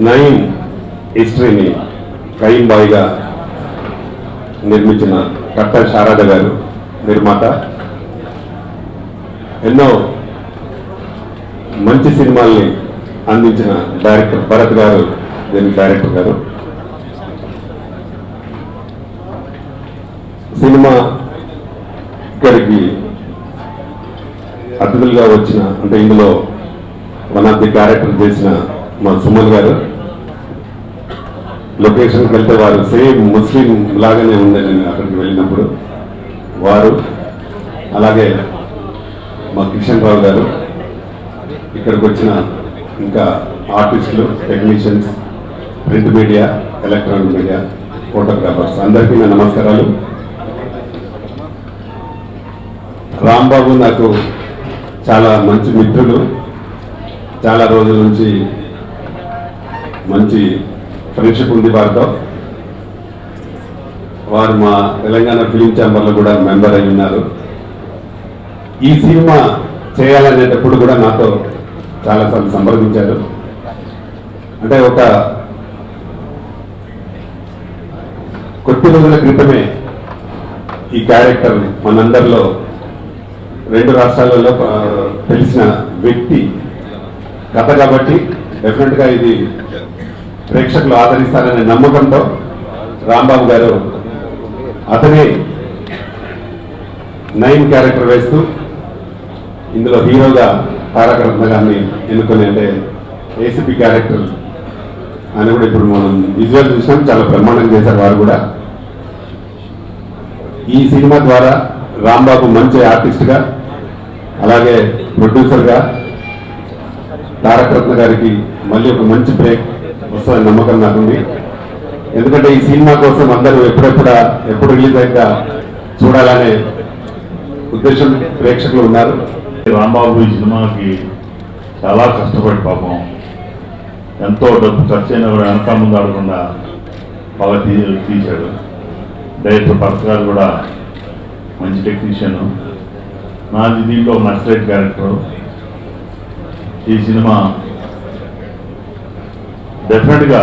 Nayeem హిస్టరీని crime బాయ్గా నిర్మించిన కట్ట శారద గారు నిర్మాత. ఎన్నో మంచి సినిమాల్ని అందించిన డైరెక్టర్ భరత్ గారు దీని డైరెక్టర్ గారు. సినిమా ఇక్కడికి అతిథులుగా వచ్చిన అంటే ఇందులో వన్ ఆఫ్ ది క్యారెక్టర్ చేసిన మా సుమన్ గారు. లొకేషన్కి వెళ్తే వారు సేమ్ ముస్లిం లాగానే ఉంది నేను అక్కడికి వెళ్ళినప్పుడు వారు. అలాగే మా కిషన్ రావు గారు, ఇక్కడికి వచ్చిన ఇంకా ఆర్టిస్టులు, technicians, print media, electronic media, photographers అందరికీ నా నమస్కారాలు. రాంబాబు నాకు చాలా మంచి మిత్రులు. చాలా రోజుల నుంచి మంచి ఫ్రెండ్షిప్ ఉంది వారితో. వారు మా తెలంగాణ ఫిలిం ఛాంబర్లో కూడా మెంబర్ అయి ఉన్నారు. ఈ సినిమా చేయాలనేటప్పుడు కూడా నాతో చాలాసార్లు సంప్రదించారు. అంటే ఒక కొద్ది రోజుల క్రితమే ఈ క్యారెక్టర్ మనందరిలో 2 రాష్ట్రాలలో తెలిసిన వ్యక్తి కథ కాబట్టి డెఫినెట్గా ఇది ప్రేక్షకులు ఆదరిస్తారనే నమ్మకంతో రాంబాబు గారు అతనే నయీం క్యారెక్టర్ వేస్తూ ఇందులో హీరోగా తారక రత్న గారిని ఎన్నుకొని, అంటే ఏసీపీ క్యారెక్టర్ అని కూడా ఇప్పుడు మనం విజువల్ చూసినాం. చాలా బ్రహ్మాండంగా చేశారు వారు కూడా. ఈ సినిమా ద్వారా రాంబాబు మంచి ఆర్టిస్ట్గా, అలాగే ప్రొడ్యూసర్గా తారక రత్న గారికి మళ్ళీ ఒక మంచి బ్రేక్ వస్తుందని నమ్మకం నాకుంది. ఎందుకంటే ఈ సినిమా కోసం అందరూ ఎప్పుడు రిలీజ్ అయ్యాక చూడాలనే ఉద్దేశం ప్రేక్షకులు ఉన్నారు. రాంబాబు ఈ సినిమాకి చాలా కష్టపడి పాపం ఎంతో డబ్బు ఖర్చు అయినా కూడా వెనక ముందు ఆడకుండా బాగా తీశాడు. డైరెక్టర్ భరత్ గారు కూడా మంచి టెక్నీషియన్. నాది దీంట్లో నక్సలైట్ క్యారెక్టర్. ఈ సినిమా డెఫినెట్గా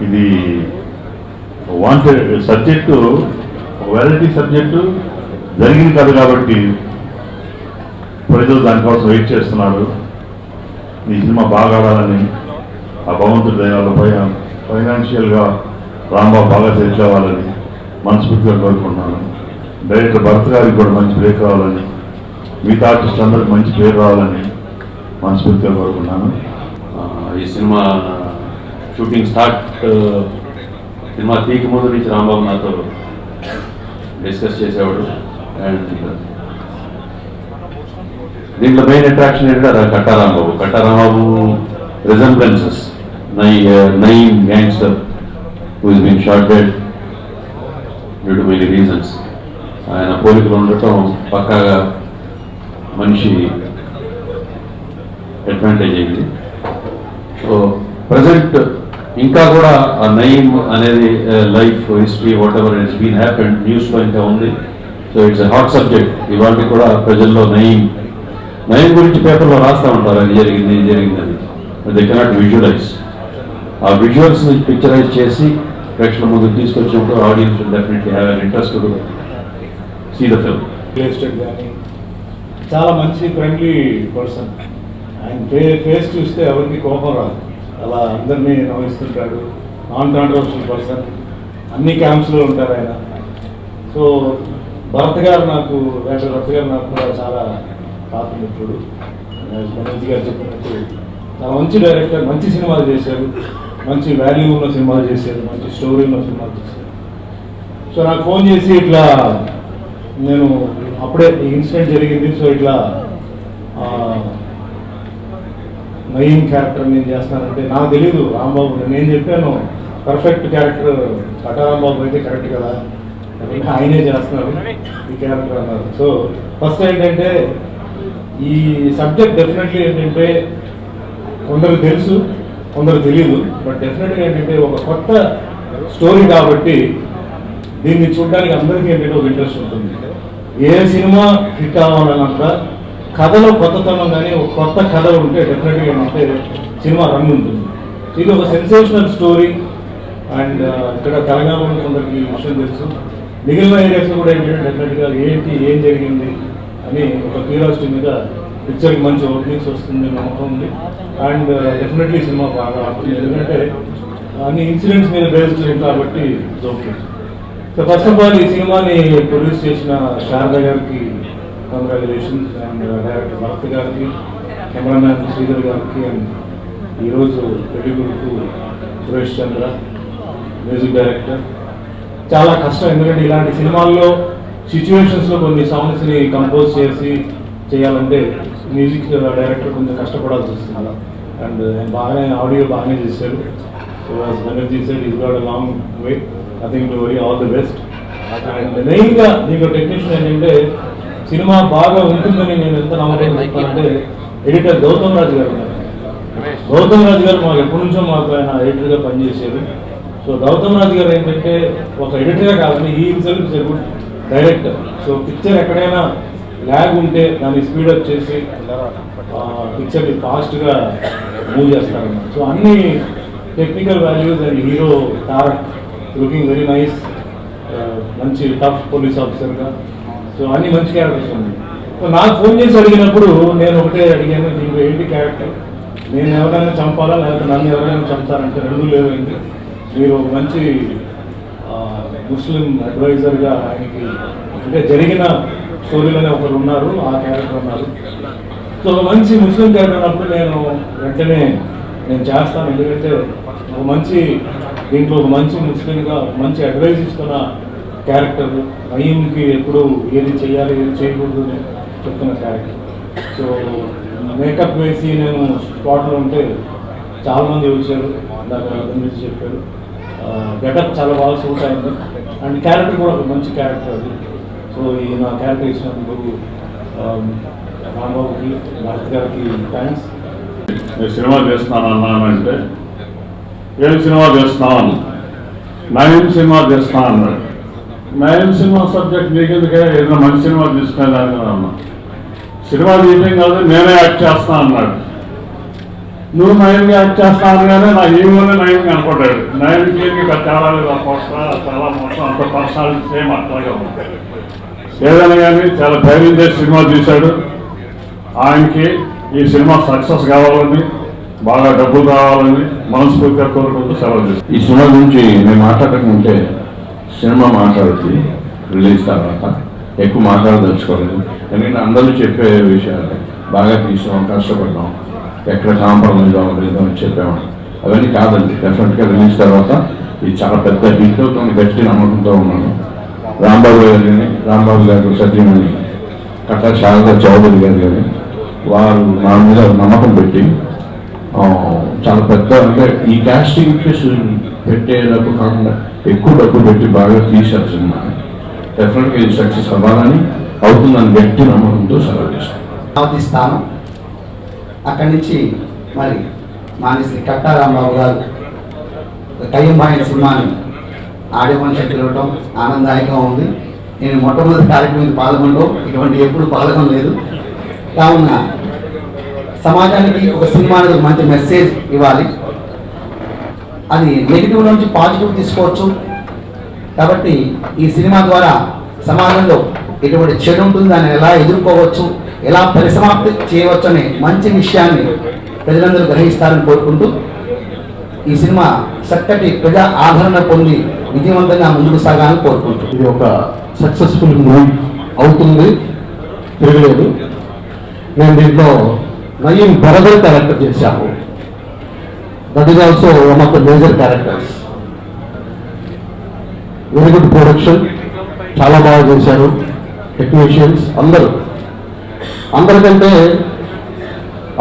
ఇది వాంటెడ్ సబ్జెక్టు, వెరైటీ సబ్జెక్టు జరిగింది కాదు కాబట్టి ప్రజలు దానికోసం వెయిట్ చేస్తున్నారు. ఈ సినిమా బాగా ఆడాలని ఆ భగవంతుడి దయాల ఫైనాన్షియల్గా రాంబాబు బాగా సెటిల్ అవ్వాలని మనస్ఫూర్తిగా కోరుకుంటున్నాను. డైరెక్టర్ భరత్ గారికి కూడా మంచి బ్రేక్ రావాలని, మిగతా ఆర్టిస్ట్ అందరికి మంచి పేరు రావాలని మనస్ఫూర్తిగా కోరుకున్నాను. ఈ సినిమా షూటింగ్ సినిమా తీకి ముందు నుంచి రాంబాబు నాతో డిస్కస్ చేసేవాడు. అండ్ దీంట్లో మెయిన్ అట్రాక్షన్ ఏంటంటే Katta Rambabu resemblances Nayeem gangster who is been shot dead due to many reasons. ఆయన పోలికలు ఉండటం పక్కాగా మనిషి అడ్వాంటేజ్ అయింది. సో ప్రజెంట్ ఇంకా కూడా ఆ నయీం అనేది life history whatever it's been happened న్యూస్లో ఇంకా ఉంది. So it's a hot subject. ఇవాళ కూడా ప్రజల్లో నయీం గురించి పేపర్లో రాస్తూ ఉంటారు, అది జరిగింది అని. They cannot visualize. ఆ విజువల్స్ని పిక్చరైజ్ చేసి ప్రేక్షకుల ముందుకు తీసుకొచ్చినప్పుడు audience will definitely have an interest to see the film. కానీ చాలా మంచి ఫ్రెండ్లీ పర్సన్. ఆయన ఫేస్ చూస్తే ఎవరికి కోపం రాదు, అలా అందరినీ నవ్విస్తుంటాడు. నాన్ కాంట్రవర్షియల్ పర్సన్, అన్ని క్యాంప్స్లో ఉంటారు ఆయన. సో భరత్ గారు నాకు కూడా చాలా పాత మిత్రుడు. మనోజ్ గారు చెప్పినట్టు చాలా మంచి డైరెక్టర్, మంచి సినిమాలు చేశారు, మంచి వాల్యూ ఉన్న సినిమాలు చేశారు, మంచి స్టోరీ ఉన్న సినిమాలు చేశారు. సో నాకు ఫోన్ చేసి ఇట్లా నేను అప్పుడే ఈ ఇన్సిడెంట్ జరిగింది, సో ఇట్లా నయీం క్యారెక్టర్ నేను చేస్తానంటే నాకు తెలీదు. రాంబాబు నేను చెప్పాను పర్ఫెక్ట్ క్యారెక్టర్ కట్టా రాంబాబు అయితే కరెక్ట్ కదా, ఆయనే చేస్తున్నారు ఈ క్యారెక్టర్ అన్నారు. సో ఫస్ట్ ఏంటంటే ఈ సబ్జెక్ట్ డెఫినెట్లీ ఏంటంటే కొందరు తెలుసు, కొందరు తెలియదు. బట్ డెఫినెట్గా ఏంటంటే ఒక కొత్త స్టోరీ కాబట్టి దీన్ని చూడడానికి అందరికీ ఏంటంటే ఒక ఇంట్రెస్ట్ ఉంటుంది. ఏ సినిమా హిట్ అవ్వాలన్నా కథలో కొత్తతనం కానీ ఒక కొత్త కథ ఉంటే డెఫినెట్గా ఏంటంటే సినిమా రన్ ఉంటుంది. ఇది ఒక సెన్సేషనల్ స్టోరీ. అండ్ ఇక్కడ తెలంగాణలో కొందరికి ఈ విషయం తెలుసు, మిగిలిన ఏరియాస్లో కూడా ఏంటంటే డెఫినెట్గా ఏం జరిగింది అని ఒక క్యూరియాసిటీ మీద పిక్చర్కి మంచి ఓపెనింగ్స్ వస్తుంది నమ్మకం ఉంది. అండ్ డెఫినెట్లీ సినిమా బాగా ఆడుతుంది, ఎందుకంటే అన్ని ఇన్సిడెంట్స్ మీద బేస్డ్ కాబట్టి okay. So first of all ఈ సినిమాని ప్రొడ్యూస్ చేసిన శారద గారికి కంగ్రాచులేషన్స్, అండ్ డైరెక్టర్ భరత్ గారికి, కెమెరామ్యాన్ శ్రీధర్ గారికి, అండ్ ఈరోజు పెళ్లిగురుకు సురేష్ చంద్ర మ్యూజిక్ డైరెక్టర్. చాలా కష్టం, ఎందుకంటే ఇలాంటి సినిమాల్లో సిచ్యువేషన్స్లో కొన్ని సాంగ్స్ని కంపోజ్ చేయాలంటే మ్యూజిక్ డైరెక్టర్ కొంచెం కష్టపడాల్సి వస్తుంది. అండ్ బాగానే ఆడియో బాగానే చేశారు. So Banerjee said is got a long way, nothing to worry, all the best. And మెయిన్గా దీంట్లో టెక్నీషియన్ ఏంటంటే సినిమా బాగా ఉంటుందని నేను ఎంత నమ్మకం చెప్తానంటే ఎడిటర్ గౌతమ్ రాజు గారు ఉన్నారు. గౌతమ్ రాజు గారు మాకు ఎప్పటి నుంచో మాకు ఆయన ఎడిటర్గా పనిచేశారు. సో గౌతమ్ రాజు గారు ఏంటంటే ఒక ఎడిటర్గా కాదని ఈ himself is a good director. So picture ఎక్కడైనా ల్యాగ్ ఉంటే దాన్ని స్పీడప్ చేసి పిక్చర్ని ఫాస్ట్గా మూవ్ చేస్తారన్నమాట. సో అన్ని technical values and hero Tarak looking very nice, మంచి టఫ్ పోలీస్ ఆఫీసర్గా. సో అన్ని మంచి క్యారెక్టర్స్ ఉన్నాయి. సో నాకు ఫోన్ చేసి అడిగినప్పుడు నేను ఒకటే అడిగాను, నీకు ఏంటి క్యారెక్టర్, నేను ఎవరైనా చంపాలా లేకపోతే నన్ను ఎవరైనా చంపుతారంటే రెండూ లేవండి, మీరు ఒక మంచి ముస్లిం అడ్వైజర్గా ఆయనకి అంటే జరిగిన స్టోరీలోనే ఒకరు ఉన్నారు, ఆ క్యారెక్టర్ ఉన్నారు. సో ఒక మంచి ముస్లిం క్యారెక్టర్ ఉన్నప్పుడు నేను వెంటనే చేస్తాను, ఎందుకంటే ఒక మంచి దీంట్లో ఒక మంచి ముస్లింగా మంచి అడ్వైజ్ ఇస్తున్న క్యారెక్టర్, నయీంకి ఎప్పుడు ఏది చేయాలి ఏది చేయకూడదు అని చెప్తున్న క్యారెక్టర్. సో మేకప్ వేసి నేను స్పాట్లో ఉంటే చాలామంది వచ్చారు, ఇందాక గురించి చెప్పారు. గెటప్ చాలా బాగా సూట్ అయింది, అండ్ క్యారెక్టర్ కూడా ఒక మంచి క్యారెక్టర్ అది. సో ఈ నా క్యారెక్టర్ ఇచ్చినందుకు రాంబాబుకి, భరత్ గారికి థ్యాంక్స్. నేను సినిమా చేస్తున్నాను అన్నానంటే ఏం సినిమా చేస్తున్నాను, నయం సినిమా చేస్తున్నాను అన్నాడు. నయం సినిమా సబ్జెక్ట్ నీకెందుకే, ఏదైనా మంచి సినిమా తీసుకునేదాన్ని అన్నా. సినిమా తీయటం కాదు నేనే యాక్ట్ చేస్తాను అన్నాడు. నువ్వు నయంగా యాక్ట్ చేస్తాను కానీ నా హీరోనే నయంగా అనుకుంటాడు. నయంకి తేడా లేదు, చాలా మొత్తం అంత పర్సనాలిటీ సేమ్ అట్లాగే ఉంది. ఏదైనా కానీ చాలా ధైర్యం చేసి సినిమా తీశాడు. ఆయనకి ఈ సినిమా సక్సెస్ కావాలని, బాగా డబ్బులు రావాలని మనస్ఫూర్తిగా కోరుకుంటూ సెలవు చేస్తాను. ఈ సినిమా గురించి నేను మాట్లాడకుంటే సినిమా మాట్లాడుతుంది రిలీజ్ తర్వాత ఎక్కువ మాట్లాడదలుచుకోలేదు, ఎందుకంటే అందరూ చెప్పే విషయాలు బాగా తీసాం, కష్టపడ్డాం, ఎక్కడ కాంప్రమైజ్ అవ్వలేదు అని చెప్పాము. అవన్నీ కాదండి, డెఫినెట్గా రిలీజ్ తర్వాత ఇది చాలా పెద్ద హిట్ అవుతుంది, గట్టి నమ్మకంతో ఉన్నాను. రాంబాబు గారు సత్యమణి కట్టా శారదా చౌదరి గారు కానీ వారు నా మీద నమ్మకం పెట్టి చాలా పెద్ద అంటే ఈ క్యాస్టింగ్కి పెట్టే డబ్బు కాకుండా ఎక్కువ డబ్బు పెట్టి బాగా తీశారు సినిమా. డెఫినెట్గా ఇది సక్సెస్ అవ్వాలని, అవుతుందని గట్టి నమ్మకంతో సెలవు చేశాను. అక్కడి నుంచి మరి మానేసి కట్టా రాంబాబు గారు కయ్యంబాయి సినిమాని ఆడియో ఫంక్షన్ పిలవటం ఆనందదాయకంగా ఉంది. నేను మొట్టమొదటి కార్యక్రమం పాల్గొనడం ఇటువంటి ఎప్పుడు పాల్గొనలేదు. కావున సమాజానికి ఒక సినిమా అనేది మంచి మెసేజ్ ఇవ్వాలి, అది నెగిటివ్ నుంచి పాజిటివ్ తీసుకోవచ్చు. కాబట్టి ఈ సినిమా ద్వారా సమాజంలో ఎటువంటి చెడు ఉంటుంది, దాన్ని ఎలా ఎదుర్కోవచ్చు, ఎలా పరిసమాప్తి చేయవచ్చు అనే మంచి విషయాన్ని ప్రజలందరూ గ్రహిస్తారని కోరుకుంటూ ఈ సినిమా చక్కటి ప్రజా ఆదరణ పొంది విజయవంతంగా ముందుకు సాగాలని కోరుకుంటూ ఇది ఒక సక్సెస్ఫుల్ మూవీ అవుతుంది, తిరగలేదు. నేను దీంట్లో నయీం బ్రదర్ క్యారెక్టర్ చేశాను. That is also one of the major characters. Very good production, చాలా బాగా చేశారు టెక్నీషియన్స్ అందరికంటే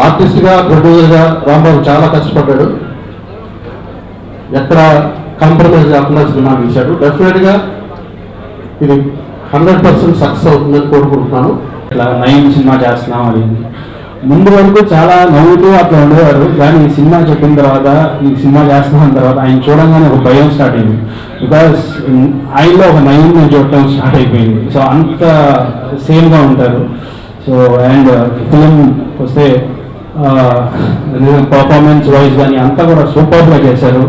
ఆర్టిస్ట్గా ప్రొడ్యూసర్గా రాంబాబు చాలా కష్టపడ్డాడు. ఎక్కడ కాంప్రమైజ్ కాకుండా సినిమా తీశాడు. డెఫినెట్గా ఇది 100% సక్సెస్ అవుతుందని కోరుకుంటున్నాను. ఇట్లా నయం సినిమా చేస్తున్నాం అని ముందు వరకు చాలా నవ్వుతూ అట్లా ఉండేవారు, కానీ ఈ సినిమా చెప్పిన తర్వాత, ఈ సినిమా చేస్తున్నాం తర్వాత ఆయన చూడంగానే ఒక భయం స్టార్ట్ అయింది. బికాస్ ఆయనలో ఒక నయం నేను చూడటం స్టార్ట్ అయిపోయింది. సో అంత సేమ్గా ఉంటారు. సో అండ్ ఫిలిం వస్తే పర్ఫార్మెన్స్ వైజ్ కానీ అంతా కూడా సూపర్గా చేశారు.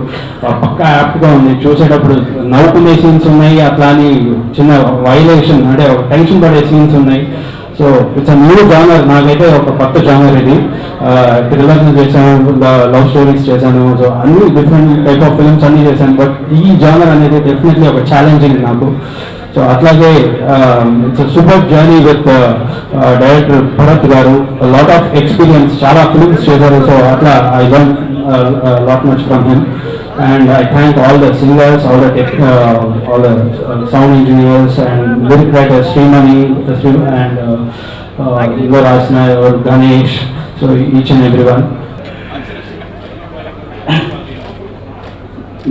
పక్కా యాప్ట్గా ఉంది, చూసేటప్పుడు నవ్వుకునే సీన్స్ ఉన్నాయి, అట్లా అని చిన్న వైలేషన్ అంటే టెన్షన్ పడే సీన్స్ ఉన్నాయి. So it's a new genre, నాకైతే ఒక కొత్త జానర్ ఇది. థ్రిల్లర్ చేశాను, లవ్ స్టోరీస్ చేశాను, సో అన్ని డిఫరెంట్ టైప్ ఆఫ్ ఫిల్మ్స్ అన్ని చేశాను. బట్ ఈ జానర్ అనేది డెఫినెట్లీ ఒక ఛాలెంజింగ్ నాకు. సో అట్లాగే it's super journey with director Bharat గారు, లాట్ ఆఫ్ ఎక్స్పీరియన్స్, చాలా ఫిల్మ్స్ చేశారు. సో అట్లా I learn lot much from him. And I thank all the singers, all the sound engineers and lyric writers, Srimani and Igor Asna or Ganesh, so each and everyone.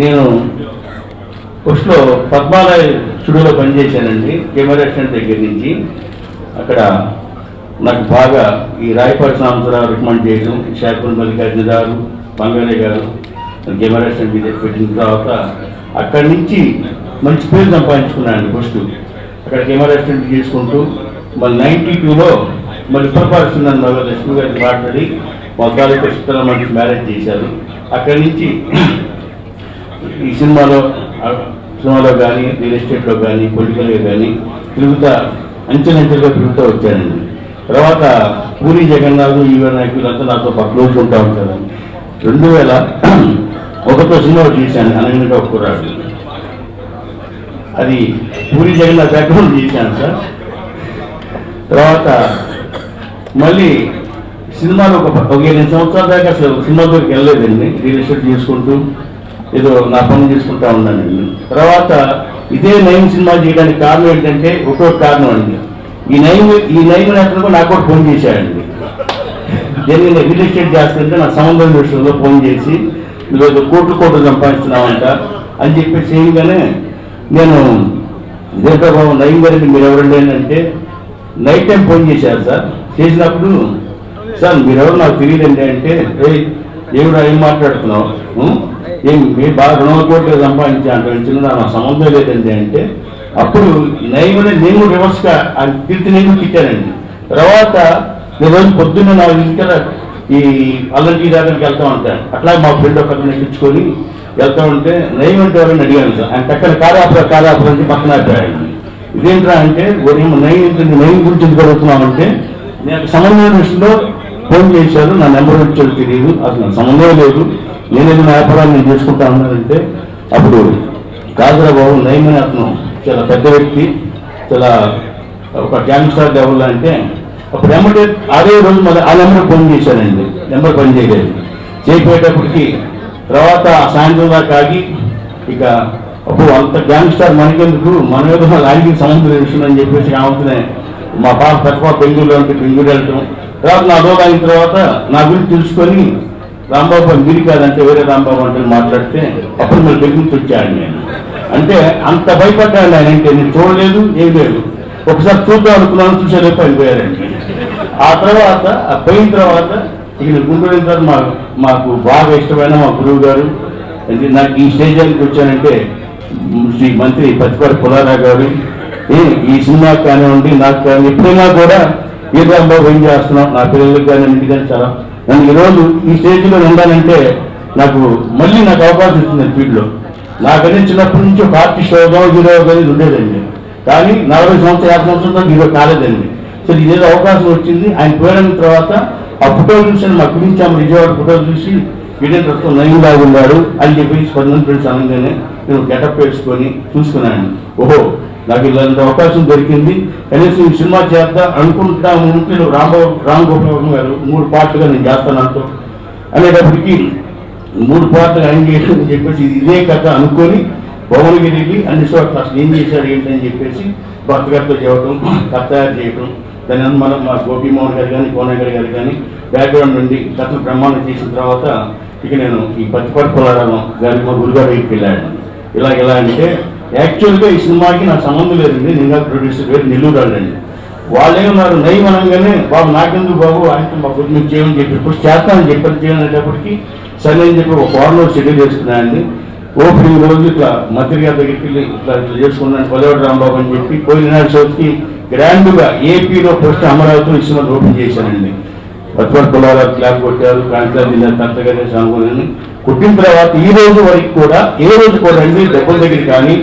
నేను ఫస్ట్లో పద్మాలయ స్టూడియోలో పనిచేశానండి, camera assistant దగ్గర నుంచి. అక్కడ నాకు బాగా ఈ Rayapati Sambasivarao recommend చేయడం, షాకుల్ మల్లికార్జున గారు, బంగారే గారు కెమెరా అసిస్టెంట్ పెట్టిన తర్వాత అక్కడి నుంచి మంచి పేరు సంపాదించుకున్నాను. ఫస్ట్ అక్కడ కెమెరా అసిస్టెంట్ చేసుకుంటూ మళ్ళీ 92లో మళ్ళీ ఉత్తరపాల్సిన లక్ష్మి గారిని మాట్లాడి మొత్తాలు చిత్రాల మంచి మ్యారేజ్ చేశారు. అక్కడి నుంచి ఈ సినిమాలో కానీ రియల్ ఎస్టేట్లో కానీ పొలిటికల్గా కానీ తిరుగుతా అంచెలంచెలుగా తిరుగుతూ వచ్చానండి. తర్వాత పూరి జగన్నాథ్, ఈవె నాయకులంతా నాతో క్లోజ్ ఉంటా ఉంటారు. 2001 సినిమా చేశాను, అనగనగా ఒక కుర్రాడు. అది పూరి జగన్నాథ్ బ్యాక్గ్రౌండ్ చేశాను సార్. తర్వాత మళ్ళీ సినిమాలో ఒక 8 సంవత్సరాల దాకా అసలు సినిమా దగ్గరికి వెళ్ళలేదండి. రియల్ ఎస్టేట్ చేసుకుంటూ ఏదో నా పనులు చేసుకుంటా ఉన్నానండి. తర్వాత ఇదే నయం సినిమా చేయడానికి కారణం ఏంటంటే ఒక్కొక్క కారణం అండి. ఈ నయం అతను నాకు కూడా ఫోన్ చేశాడండి. నేను రియల్ ఎస్టేట్ చేస్తుంటే నాకు సంబంధం విషయంలో ఫోన్ చేసి మీరు కోట్లు సంపాదిస్తున్నామంట అని చెప్పి చేయగానే నేను ఇదేంటో బాబు నయం గారికి మీరు ఎవరండి అంటే నైట్ టైం ఫోన్ చేశారు సార్. చేసినప్పుడు సార్ మీరెవరు నాకు తెలియదండి అంటే, ఏమిరా ఏం మాట్లాడుతున్నావు, మీరు బాగా 200 కోట్లు సంపాదించాను చిన్న నాకు సంబంధం లేదండి అంటే, అప్పుడు నయం అనేది నేను రివర్స్గా నేను తిట్టానండి. తర్వాత నేను రోజు పొద్దున్న 4 గంటల ఈ అల్లరి దగ్గరికి వెళ్తూ ఉంటాను. అట్లా మా ఫ్రెండ్ ఒకరిని ఎక్కించుకొని వెళ్తూ ఉంటే నయం అంటే ఎవరైనా అడిగాను సార్. ఆయన పక్కన కారాపురం అంటే పక్కన అయిపోయాడు. ఇదేంట్రా అంటే నయం గురించి ఎందుకు అడుగుతున్నామంటే నేను సంబంధం విషయంలో ఫోన్ చేశారు, నా నెంబర్ వచ్చేది తెలియదు, అసలు నాకు సంబంధం లేదు, నేనేదో నా వ్యాపారాలు నేను చేసుకుంటా ఉన్నానంటే అప్పుడు కాదురా బాబు నయం అని అతను చాలా పెద్ద వ్యక్తి, చాలా ఒక గ్యాంగ్స్టార్ లెవెల్ అంటే అప్పుడు నెంబర్ అదే రోజు మళ్ళీ ఆ నెంబర్ ఫోన్ చేశానండి. నెంబర్ పని చేయలేదు. చేయకపోయేటప్పటికి తర్వాత సాయంత్రం దాకా ఆగి ఇక అప్పుడు అంత గ్యాంగ్స్టార్ మనకెందుకు, మన ఏదో లాంగ్వేజ్ సంబంధం విషయం చెప్పేసి కావుతున్నాయి. మా పాప పెద్ద పాప బెంగళూరులో ఉంటే బెంగళూరు వెళ్ళటం. తర్వాత నా రోజు అయిన తర్వాత నా గురించి తెలుసుకొని రాంబాబు మీరు కాదంటే వేరే రాంబాబు అంటే మాట్లాడితే అప్పుడు మీరు బెంగళూరు వచ్చాడు. నేను అంటే అంత భయపడ్డాను ఆయన అంటే నేను చూడలేదు, ఏం లేదు. ఒకసారి చూద్దాం అనుకున్నాను, చూసేలోపు అయిపోయారండి. ఆ తర్వాత పోయిన తర్వాత ఇక గుంటూరు తర్వాత మాకు బాగా ఇష్టమైన మా గురువు గారు, నాకు ఈ స్టేజ్ అని వచ్చానంటే శ్రీ మంత్రి పత్తిపాటి పుల్లారావు గారు, ఈ సినిమాకి కానివ్వండి నాకు కానీ ఎప్పుడైనా కూడా ఏ రాంబాబు ఏం చేస్తున్నాం నా పిల్లలకి కానీ ఇంటికి కానీ చాలా నన్ను ఈరోజు ఈ స్టేజ్లో ఉండాలంటే నాకు మళ్ళీ నాకు అవకాశం ఇస్తుంది ఫీల్డ్లో. నాకనే చిన్నప్పటి నుంచి ఒక ఆర్టిస్ట్ అవుదాం హీరో కానీ ఉండేదండి. కానీ 40 సంవత్సరాలు 50 సంవత్సరాలు హీరో కాలేదండి. సో ఇదేదో అవకాశం వచ్చింది. ఆయన పోయిన తర్వాత ఆ ఫోటోలు చూసాను, మా గురించి ఆమె విజయవాడ ఫోటోలు చూసి వీడియో నయంలాగా ఉన్నాడు అని చెప్పేసి 10 మంది ఫ్రెండ్స్ అనగానే నేను గెటప్ వేసుకొని చూసుకున్నాను. ఓహో నాకు ఇలాంటి అవకాశం దొరికింది, కనీసం ఈ సినిమా చేద్దాం అనుకుంటా ఉంటే రామ్ గోపాల్ గారు 3 పార్ట్లుగా నేను చేస్తాను అంటూ అనేటప్పటికీ 3 పార్ట్లుగా ఆయన చేయాలని చెప్పేసి ఇదే కథ అనుకొని భువనగిరికి అన్ని చోట్ల అసలు ఏం చేశాడు ఏంటని చెప్పేసి భర్త గారితో చేయడం, కథ తయారు చేయడం. దాని మనం మా గోపీమోహన్ గారు కానీ కోనగర్ గారు కానీ బ్యాక్గ్రౌండ్ నుండి కథను బ్రహ్మాండం చేసిన తర్వాత ఇక నేను ఈ పత్తిపాటి పుల్లారావు గారికి మా గురుగారు వెళ్ళాను. ఇలా అంటే యాక్చువల్గా ఈ సినిమాకి నాకు సంబంధం లేదండి, నేను ప్రొడ్యూసర్ వేరు నెల్లూరు వాళ్ళండి. వాళ్ళేమన్నారు నయం అనగానే బాబు నాకెందుకు బాబు ఆయనతో మా గురించి మీకు చేయమని చెప్పి ఇప్పుడు చేస్తానని చెప్పని చేయనేటప్పటికి సరే అని చెప్పి ఒక వారంలో షెడ్యూల్ చేసుకున్నానండి. ఓపెనింగ్ రోజు ఇట్లా మంత్రి గారి దగ్గరికి వెళ్ళి ఇట్లా చేసుకున్నాను పొలవాడు రాంబాబు అని చెప్పి పోయిన షోకి గ్రాండ్గా ఏపీలో ఫస్ట్ అమరావతిలో ఈ సినిమా ఓపెన్ చేశానండి. పచ్చడి పొలాల క్లాప్ కొట్టారు, కాంట్రాక్ట్ కరెక్ట్గా సాగుని కొట్టిన తర్వాత ఈ రోజు వరకు కూడా ఏ రోజు కూడా అన్ని డబ్బుల దగ్గర కానీ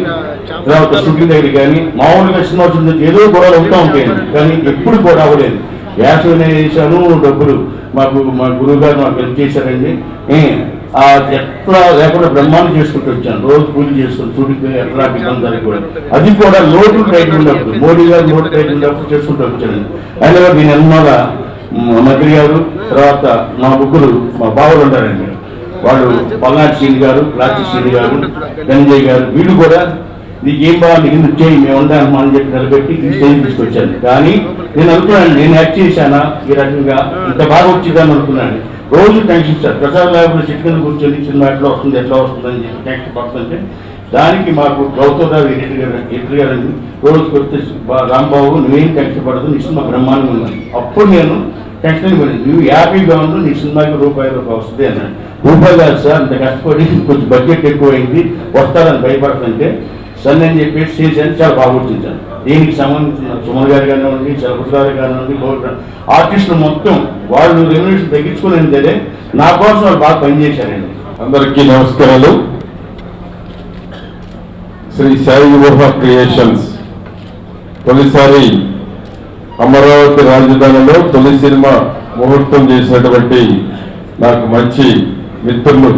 తర్వాత షూటింగ్ దగ్గర కానీ మామూలుగా సినిమా వచ్చింది ఏదో గొడవలు అవుతూ ఉంటాయండి, కానీ ఎప్పుడు కూడా అవ్వలేదు. వ్యాసం వేసాను, డబ్బులు మా గురువు గారు మాకు హెల్ప్ చేశారండి. ఎట్లా లేకుండా బ్రహ్మాండం చేసుకుంటూ వచ్చాను, రోజు పూజ చేసుకుని షూటింగ్ ఎట్లా ఇబ్బంది జరగకూడదు. అది కూడా లోటు టైట్ ఉన్నప్పుడు మోడీ గారు లోటు టైట్ ఉన్నప్పుడు చేసుకుంటూ వచ్చానండి. అయినా దీని అన్నమాట మంత్రి గారు తర్వాత మా ముగ్గురు మా బావలు ఉంటారండి, వాళ్ళు పల్నాటి శ్రీని గారు, ప్లాస్టిక్ శ్రీని గారు, ధనంజయ్ గారు, వీళ్ళు కూడా నీకేం బాగా నీకు చేయి మేము ఉండాలమ్మా అని చెప్పి నిలబెట్టి ఈ స్టేజ్ తీసుకొచ్చాను. కానీ నేను అనుకున్నాను నేను యాక్ట్ చేశానా ఈ రకంగా ఇంత బాగా వచ్చిందని అనుకున్నాను. రోజు టెన్షన్ సార్, ప్రసాద్ లాభంలో చెట్టు కింద కూర్చొని సినిమా ఎట్లా వస్తుంది అని చెప్పి టెన్షన్ పడుతుంటే దానికి మాకు గౌతమ్ ఎడిటర్ గారండి రోజు కొత్త రాంబాబు నువ్వేం టెన్షన్ పడదు, నీ సినిమా బ్రహ్మాండంగా ఉన్నాను. అప్పుడు నేను టెన్షన్ పడింది, నువ్వు హ్యాపీగా ఉండు, నీ సినిమాకి రూపాయి వస్తుంది అన్నాడు. రూపాయలు కాదు సార్, అంత కష్టపడి కొంచెం బడ్జెట్ ఎక్కువైంది వస్తారని భయపడుతుంటే సరే అని చెప్పేసి చేశాను. చాలా బాగా గుర్తించాను. దీనికి సంబంధించిన సుమన్ గారు కానివ్వండి, చలపతి గారు కానివ్వండి, ఆర్టిస్టులు మొత్తం వాళ్ళు రెమ్యునరేషన్ తగ్గించుకునేది సరే నా కోసం వాళ్ళు బాగా పనిచేశారండి. అందరికీ నమస్కారాలు. శ్రీ సాయి ఊహ క్రియేషన్స్ తొలిసారి అమరావతి రాజధానిలో తొలి సినిమా ముహూర్తం చేసినటువంటి నాకు మంచి మిత్రులు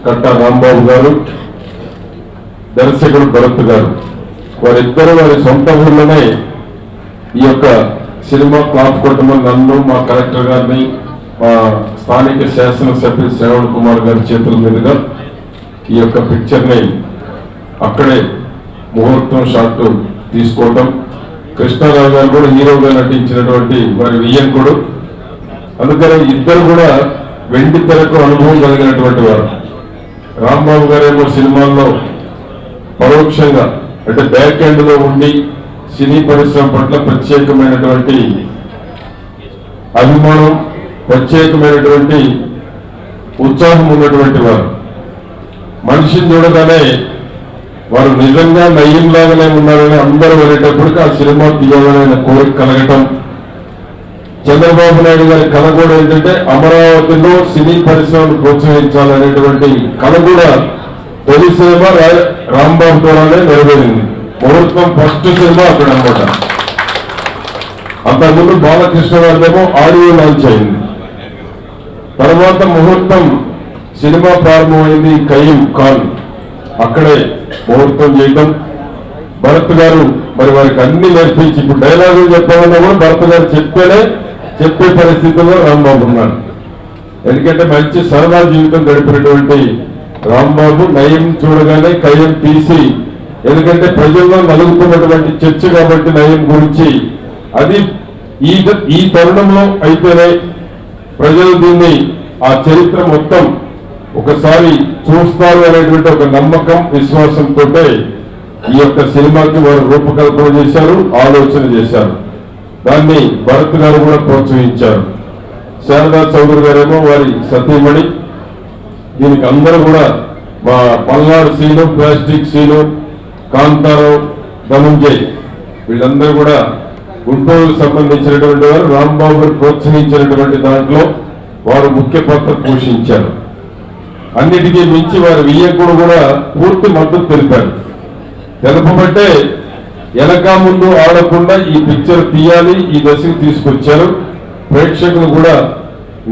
కట్టా రాంబాబు గారు, దర్శకుడు భరత్ గారు, వారిద్దరూ వారి సొంత ఊళ్ళోనే ఈ యొక్క సినిమా క్లాప్ కొట్టమని నన్ను, మా కలెక్టర్ గారిని, మా స్థానిక శాసనసభ్యులు శ్రవణ్ కుమార్ గారి చేతుల మీదుగా ఈ యొక్క పిక్చర్ని అక్కడే ముహూర్తం షాట్ తీసుకోవటం, కృష్ణారావు గారు కూడా హీరోగా నటించినటువంటి వారి వియ్యంకుడు. అందుకని ఇద్దరు కూడా వెండి తెరకు అనుభవం కలిగినటువంటి వారు. రాంబాబు గారేమో సినిమాల్లో పరోక్షంగా అంటే బ్యాక్ ఎండ్ లో ఉండి సినీ పరిశ్రమ పట్ల ప్రత్యేకమైనటువంటి అభిమానం, ప్రత్యేకమైనటువంటి ఉత్సాహం ఉన్నటువంటి వారు. మనిషిని చూడగానే వారు నిజంగా నయ్యంలాగానే ఉన్నారని అందరూ వెళ్ళేటప్పటికి ఆ సినిమా తీయాలనే కోరిక కలగటం. చంద్రబాబు నాయుడు గారి కళ కూడా ఏంటంటే అమరావతిలో సినీ పరిశ్రమను ప్రోత్సహించాలనేటువంటి కళ కూడా తొలి సినిమా రాంబాబు ద్వారానే నెరవేరింది. ముహూర్తం ఫస్ట్ సినిమా అక్కడ అనమాట. అంతకుముందు బాలకృష్ణ గారిదేమో ఆడియో లాంచ్ అయింది. తర్వాత ముహూర్తం సినిమా ప్రారంభమైంది కయ్యం ఖాన్, అక్కడే ముహూర్తం చేయటం. భరత్ గారు మరి వారికి అన్ని నేర్పించి ఇప్పుడు డైలాగులు చెప్పాలన్నా కూడా భరత్ గారు చెప్తేనే చెప్పే పరిస్థితుల్లో రాంబాబు ఉన్నారు. ఎందుకంటే మంచి సరదా జీవితం గడిపినటువంటి రాంబాబు నయం చూడగానే కయ్యం తీసి, ఎందుకంటే ప్రజల్లో నలుగుతున్నటువంటి చర్చ కాబట్టి నయం గురించి అది ఈ తరుణంలో అయితేనే ప్రజలు దీన్ని ఆ చరిత్ర మొత్తం ఒకసారి చూస్తారు అనేటువంటి ఒక నమ్మకం, విశ్వాసంతో ఈ యొక్క సినిమాకి వారు రూపకల్పన చేశారు, ఆలోచన చేశారు. దాన్ని భరత్ గారు కూడా ప్రోత్సహించారు. శారదా చౌదరి గారేమో వారి సతీమణి. దీనికి అందరూ కూడా మా పల్నాడు సీను, ప్లాస్టిక్ సీను, కాంతారావు, ధనంజయ్ వీళ్ళందరూ కూడా గుంటూరుకు సంబంధించినటువంటి వారు. రాంబాబు ప్రోత్సహించినటువంటి దాంట్లో వారు ముఖ్య పాత్ర పోషించారు. అన్నిటికీ మించి వారి వియ్యకుడు కూడా పూర్తి మద్దతు తెలిపారు. తెలపబట్టే వెనక ముందు ఆడకుండా ఈ పిక్చర్ తీయాలి, ఈ దశకు తీసుకొచ్చారు. ప్రేక్షకులు కూడా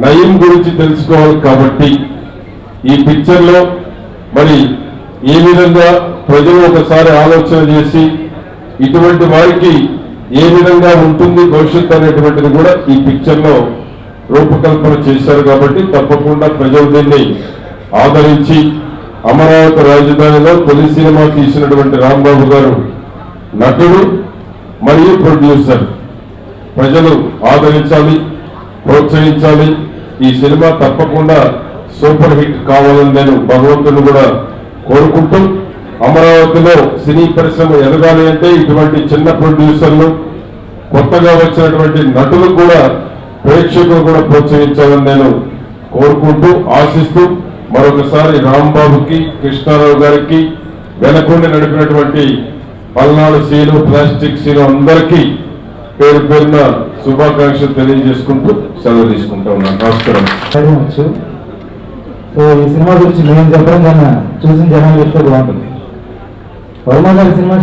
నయం గురించి తెలుసుకోవాలి కాబట్టి ఈ పిక్చర్ లో మరి ఏ విధంగా ప్రజలు ఒకసారి ఆలోచన చేసి ఇటువంటి వారికి ఏ విధంగా ఉంటుంది భవిష్యత్తు అనేటువంటిది కూడా ఈ పిక్చర్ లో రూపకల్పన చేశారు. కాబట్టి తప్పకుండా ప్రజలు దీన్ని ఆదరించి అమరావతి రాజధానిలో తొలి సినిమా తీసినటువంటి రాంబాబు గారు నటుడు మరియు ప్రొడ్యూసర్. ప్రజలు ఆదరించాలి, ప్రోత్సహించాలి. ఈ సినిమా తప్పకుండా సూపర్ హిట్ కావాలని నేను భగవంతుని కూడా కోరుకుంటూ, అమరావతిలో సినీ పరిశ్రమ ఎదగాలి అంటే ఇటువంటి చిన్న ప్రొడ్యూసర్లు, కొత్తగా వచ్చినటువంటి నటులు కూడా ప్రేక్షకులు కూడా ప్రోత్సహించాలని నేను కోరుకుంటూ ఆశిస్తూ మరొకసారి రాంబాబుకి, కృష్ణారావు గారికి, వెనకుండి నడిపినటువంటి పల్నాడు సీను, ప్లాస్టిక్ సీను అందరికీ పేరు పేరున శుభాకాంక్షలు తెలియజేసుకుంటూ సెలవు తీసుకుంటా ఉన్నాను. నమస్కారం. వచ్చు. సో ఈ సినిమా గురించి నేను చెప్పడం కన్నా చూసిన జనాలు చెప్తే బాగుంటుంది. వర్మ గారి సినిమా